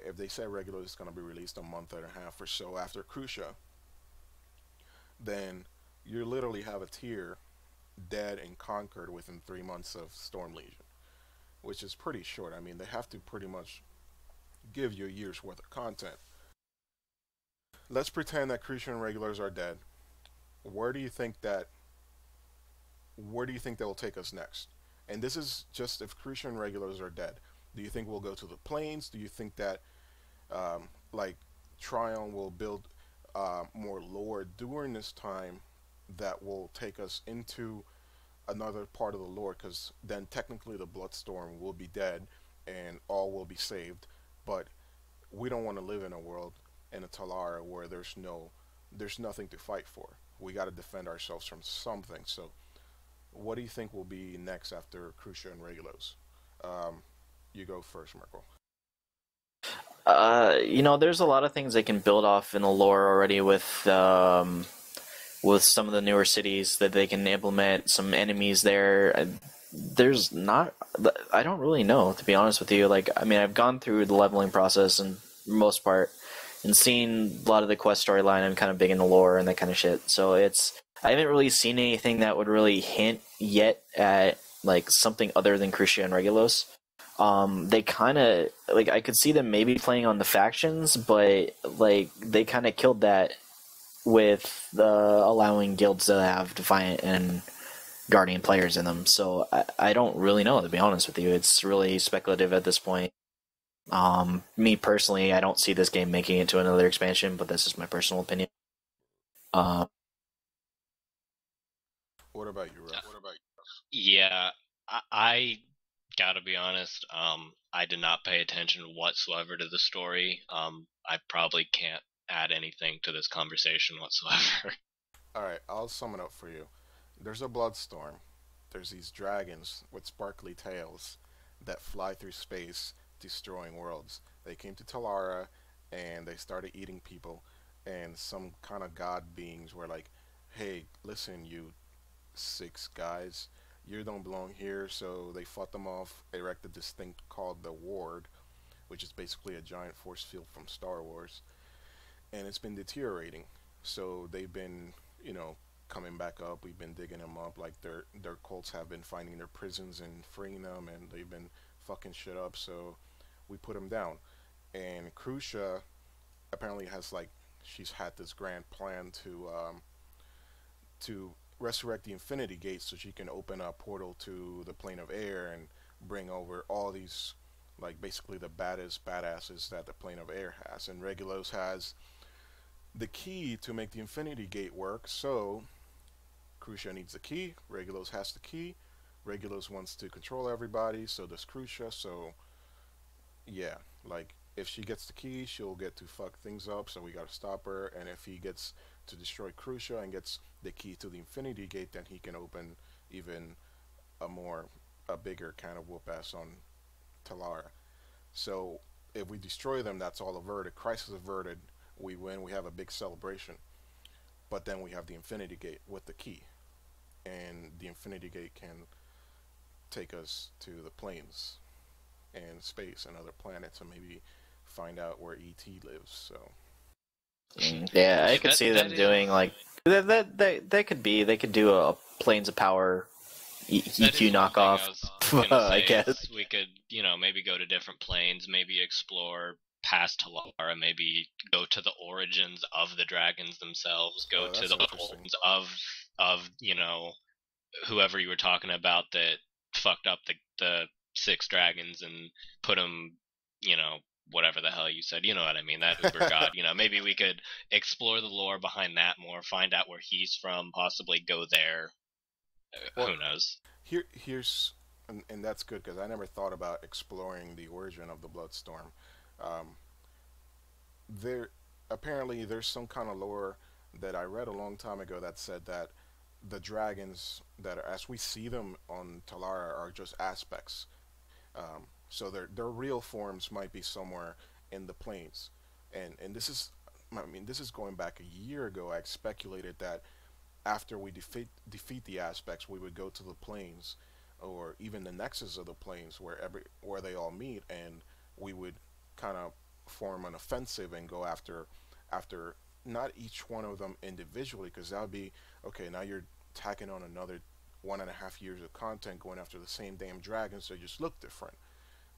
if they say regular is going to be released a month and a half or so after Crucia, then you literally have a tier dead and conquered within 3 months of Storm Legion, which is pretty short. I mean, they have to pretty much give you a year's worth of content. Let's pretend that Crucian regulars are dead. Where do you think that where do you think they will take us next? And this is just if Crucian regulars are dead. Do you think we'll go to the plains? Do you think that like Tryon will build more lore during this time that will take us into another part of the lore? Because then technically the Bloodstorm will be dead and all will be saved. But we don't want to live in a world in a Talara where there's nothing to fight for. We got to defend ourselves from something. So what do you think will be next after Crucia and Regulos? Um, you go first, Merkel. There's a lot of things they can build off in the lore already with some of the newer cities that they can implement some enemies there. There's not, I don't really know, to be honest with you. Like, I mean, I've gone through the leveling process and most part and seen a lot of the quest storyline. I'm kind of big in the lore and that kind of shit. So I haven't really seen anything that would really hint yet at like something other than Crucia and Regulos. They kind of like, I could see them maybe playing on the factions, but like they kind of killed that with the allowing guilds to have Defiant and Guardian players in them. So I don't really know, to be honest with you. It's really speculative at this point. Me personally, I don't see this game making it to another expansion, but this is my personal opinion. Uh, What about you, Ruff? Yeah, I gotta be honest. I did not pay attention whatsoever to the story. I probably can't add anything to this conversation whatsoever. All right, I'll sum it up for you. There's a Bloodstorm. There's these dragons with sparkly tails that fly through space, destroying worlds. They came to Talara and they started eating people, and some kind of god beings were like, "Hey, listen, you six guys, you don't belong here." So they fought them off, erected this thing called the Ward, which is basically a giant force field from Star Wars, and it's been deteriorating. So they've been, coming back up. We've been digging them up. Like their cults have been finding their prisons and freeing them, and they've been fucking shit up. So we put them down. And Crucia apparently has like she's had this grand plan to resurrect the Infinity Gate so she can open a portal to the plane of air and bring over all these like basically the baddest badasses that the plane of air has. And Regulos has the key to make the Infinity Gate work. So Crucia needs the key. Regulos has the key. Regulos wants to control everybody. So does Crucia. So yeah, like if she gets the key, she'll get to fuck things up. So we gotta stop her. And if he gets to destroy Crucia and gets the key to the Infinity Gate, then he can open even a bigger kind of whoop ass on Talara. So if we destroy them, that's all averted. Crisis averted. We win. We have a big celebration. But then we have the Infinity Gate with the key, and the Infinity Gate can take us to the planes and space and other planets, and maybe find out where ET lives. So yeah, I Yeah, could see them doing like that could be, they could do a Planes of Power that EQ is one thing I knockoff. was gonna I say guess. is we could, maybe go to different planes, maybe explore past Talara, maybe go to the origins of the dragons themselves, go to that's the interesting. origins of whoever you were talking about that fucked up the six dragons and put them, you know, whatever the hell you said, you know what I mean, that Uber god. Maybe we could explore the lore behind that more, find out where he's from, possibly go there. Well, Who knows? here's and that's good because I never thought about exploring the origin of the Bloodstorm. Um, there apparently there's some kind of lore that I read a long time ago that said that the dragons that are, as we see them on Talara are just aspects. So their real forms might be somewhere in the plains, and this is, I mean, this is going back a year ago. I speculated that after we defeat the aspects, we would go to the plains, or even the nexus of the plains where they all meet, and we would kind of form an offensive and go after not each one of them individually, because that would be okay. Now you're tacking on another 1.5 years of content going after the same damn dragons. They just look different.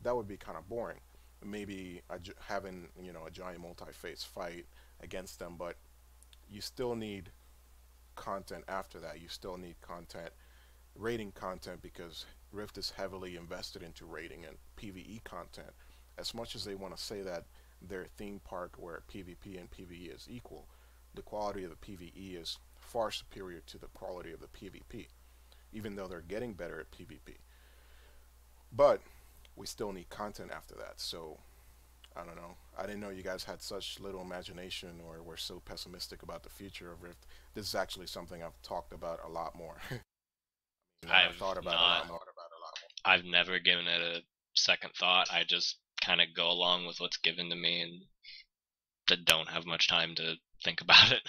That would be kind of boring. Maybe having a giant multi-phase fight against them, but you still need content after that. You still need content, rating content, because Rift is heavily invested into rating and PvE content. As much as they want to say that their theme park where PvP and PvE is equal, the quality of the PvE is far superior to the quality of the PvP, even though they're getting better at PvP. But we still need content after that. So I don't know. I didn't know you guys had such little imagination or were so pessimistic about the future of Rift. This is actually something I've talked about a lot more. I've I've thought about it a lot not. more. I've never given it a second thought. I just kind of go along with what's given to me and don't have much time to think about it.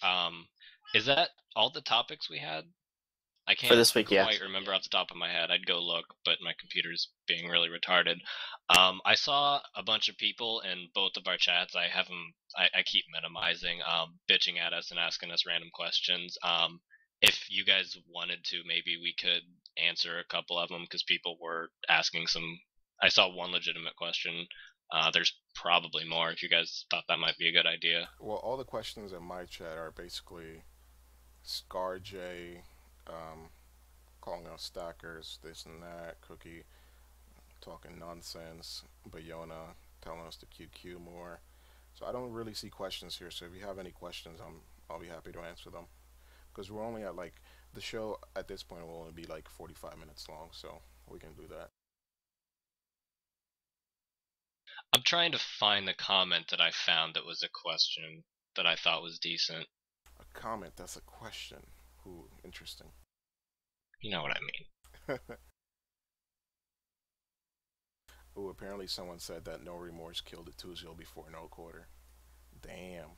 Um, is that all the topics we had? I For can't this week, yeah. quite remember off the top of my head. I'd go look, but my computer's being really retarded. I saw a bunch of people in both of our chats. I have them. I keep minimizing, bitching at us and asking us random questions. If you guys wanted to, maybe we could answer a couple of them because people were asking some. I saw one legitimate question. There's probably more. If you guys thought that might be a good idea. Well, all the questions in my chat are basically Scar J, um, calling out stackers, this and that, Cookie talking nonsense, Bayona telling us to QQ more. So I don't really see questions here. So if you have any questions, I'll be happy to answer them. Because we're only at like the show at this point will only be like 45 minutes long, so we can do that. I'm trying to find the comment that I found that was a question that I thought was decent. A comment that's a question. Ooh, interesting. You know what I mean. Ooh, apparently someone said that No Remorse killed the Tuzio before no quarter. Damn.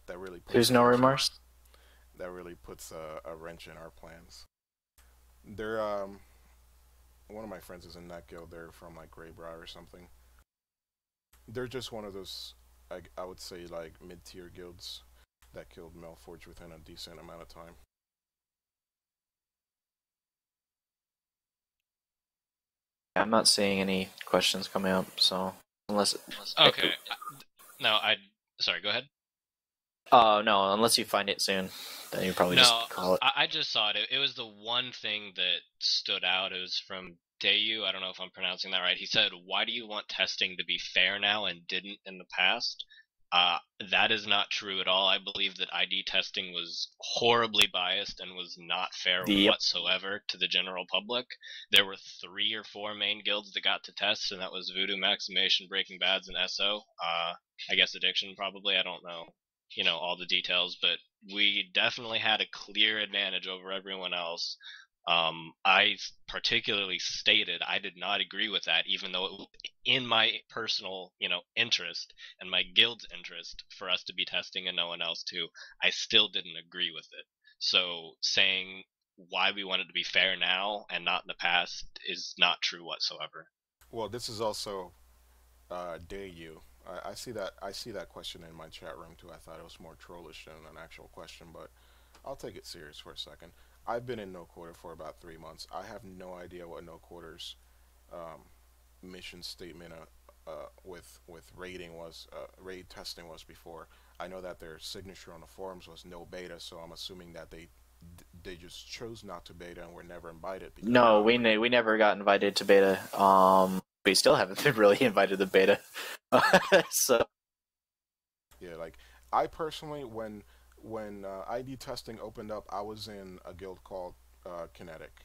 That really puts There's a no wrench. remorse. That really puts a wrench in our plans. They're one of my friends is in that guild. They're from like Greybriar or something. They're just one of those I would say like mid-tier guilds that killed Melforge within a decent amount of time. I'm not seeing any questions coming up, so unless Okay. No, I. Sorry, go ahead. no, unless you find it soon, then you probably No, just call it. I just saw it. It was the one thing that stood out. It was from Dayu. I don't know if I'm pronouncing that right. He said, "Why do you want testing to be fair now and didn't in the past?" That is not true at all. I believe that ID testing was horribly biased and was not fair Yep. whatsoever to the general public. There were 3 or 4 main guilds that got to test, and that was Voodoo, Maximation, Breaking Bads, and SO. I guess Addiction probably. I don't know, all the details, but we definitely had a clear advantage over everyone else. I particularly stated I did not agree with that, even though it was in my personal, interest and my guild's interest for us to be testing and no one else to. I still didn't agree with it. So saying why we want it to be fair now and not in the past is not true whatsoever. Well, this is also Dayu. I see that question in my chat room too. I thought it was more trollish than an actual question, but I'll take it serious for a second. I've been in no quarter for about 3 months. I have no idea what no quarters um, mission statement with raiding was raid testing was before. I know that their signature on the forums was no beta, so I'm assuming that they just chose not to beta and were never invited. Because No, we never got invited to beta. We still haven't been really invited to beta. So yeah, like I personally, when ID testing opened up, I was in a guild called Kinetic,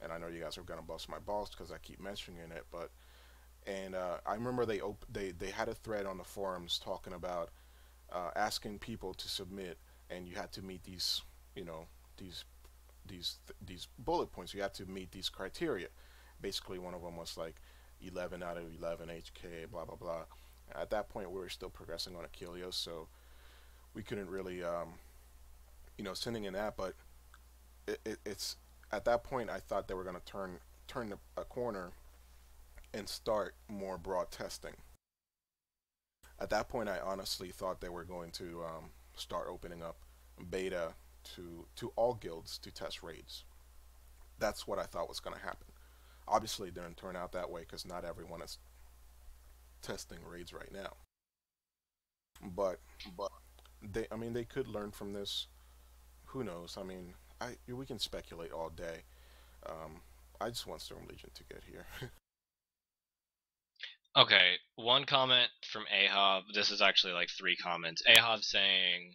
and I know you guys are gonna bust my balls because I keep mentioning it, but and I remember they had a thread on the forums talking about asking people to submit, and you had to meet these you know these these bullet points. You had to meet these criteria. Basically, one of them was like 11 out of 11 HK, blah blah blah. At that point, we were still progressing on Achilles, so we couldn't really sending in that. But it's at that point I thought they were gonna turn turn a corner and start more broad testing. At that point, I honestly thought they were going to start opening up beta to all guilds to test raids. That's what I thought was going to happen. Obviously, it didn't turn out that way because not everyone is testing raids right now. But I mean, they could learn from this. Who knows? I mean, we can speculate all day. I just want Storm Legion to get here. Okay, one comment from Ahab. This is actually like three comments. Ahab saying,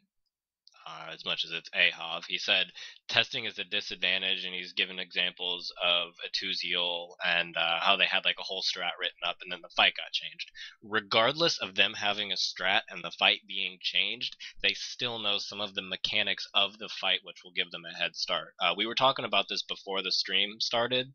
as much as it's Ahab, he said testing is a disadvantage, and he's given examples of Atuziel and how they had like a whole strat written up, and then the fight got changed. Regardless of them having a strat and the fight being changed, they still know some of the mechanics of the fight, which will give them a head start. We were talking about this before the stream started,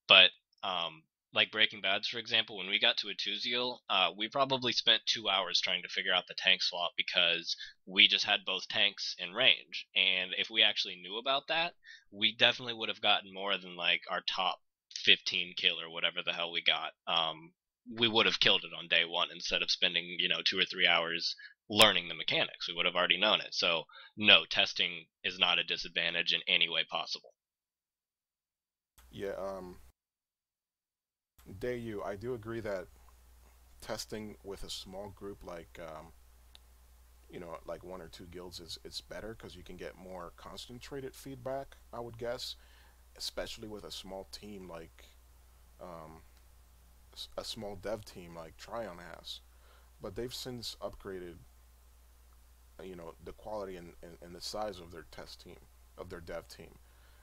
but um, like Breaking Bad's, for example, when we got to Atuziel, we probably spent 2 hours trying to figure out the tank swap because we just had both tanks in range. And if we actually knew about that, we definitely would have gotten more than like our top 15 kill or whatever the hell we got. We would have killed it on day one instead of spending, 2 or 3 hours learning the mechanics. We would have already known it. So, no, testing is not a disadvantage in any way possible. Yeah, Dayu, I do agree that testing with a small group like like one or two guilds is it's better because you can get more concentrated feedback. I would guess, especially with a small team like um, a small dev team like Tryon has. But they've since upgraded, the quality and the size of their test team, of their dev team.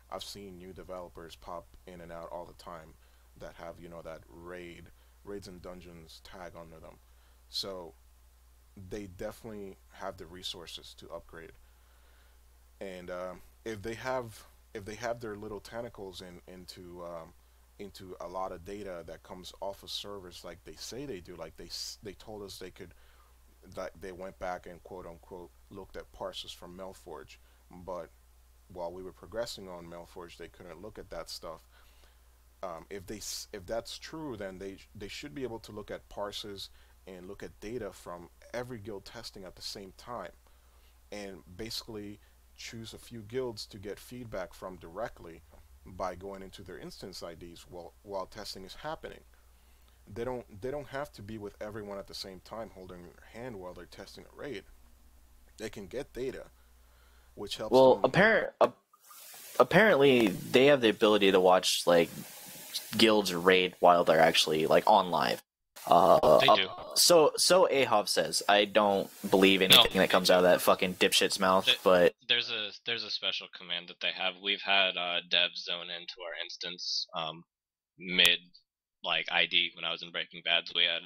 I've seen new developers pop in and out all the time that have that raids and dungeons tag under them. So they definitely have the resources to upgrade. And if they have their little tentacles into a lot of data that comes off of servers like they say they do, like they told us they could, that they went back and quote unquote looked at parses from Melforge, but while we were progressing on Melforge, they couldn't look at that stuff. If that's true, then they should be able to look at parses and look at data from every guild testing at the same time, and basically choose a few guilds to get feedback from directly by going into their instance IDs while testing is happening. They don't have to be with everyone at the same time holding their hand while they're testing a raid. They can get data, which helps Well, them. apparently they have the ability to watch like guilds raid while they're actually like on live. They do. So Ahab says. I don't believe anything that comes out of that fucking dipshit's mouth, but There's a special command that they have. We've had devs zone into our instance mid like ID when I was in Breaking Bad. So we had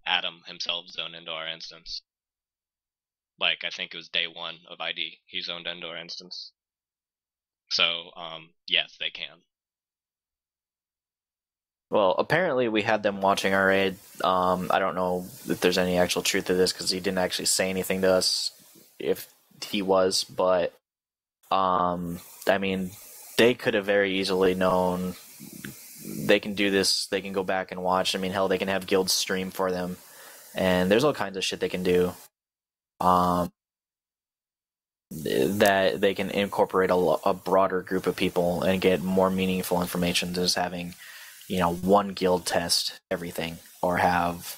Adam himself zone into our instance. Like I think it was day one of ID. He zoned into our instance. So yes, they can. well, apparently we had them watching our raid. I don't know if there's any actual truth to this because he didn't actually say anything to us if he was, but I mean, they could have very easily known they can do this. They can go back and watch. I mean, hell, they can have guilds stream for them, and there's all kinds of shit they can do. Um, that they can incorporate a broader group of people and get more meaningful information than just having, one guild test everything or have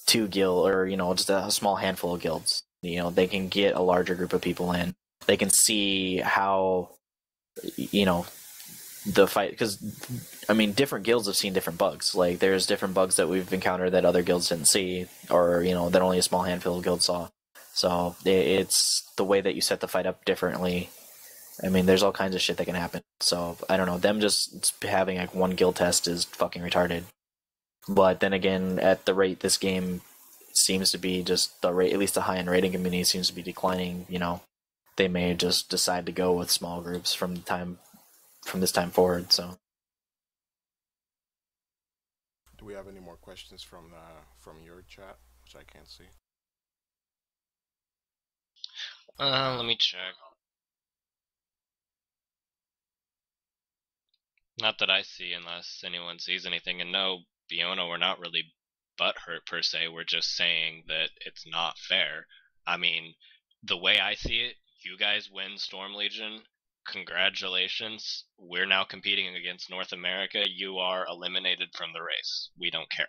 two guild or just a small handful of guilds. They can get a larger group of people in. They can see how the fight, because I mean different guilds have seen different bugs. Like there's different bugs that we've encountered that other guilds didn't see, or that only a small handful of guilds saw. So it's the way that you set the fight up differently. I mean, there's all kinds of shit that can happen. So I don't know. Them just having like one guild test is fucking retarded. But then again, at the rate this game seems to be, just the rate, at least the high-end rating community seems to be declining. They may just decide to go with small groups from this time forward. So. Do we have any more questions from your chat, which I can't see? Let me check. Not that I see, unless anyone sees anything. And no, Fiona, we're not really butthurt per se. We're just saying that it's not fair. I mean, the way I see it, you guys win Storm Legion. Congratulations. We're now competing against North America. You are eliminated from the race. We don't care.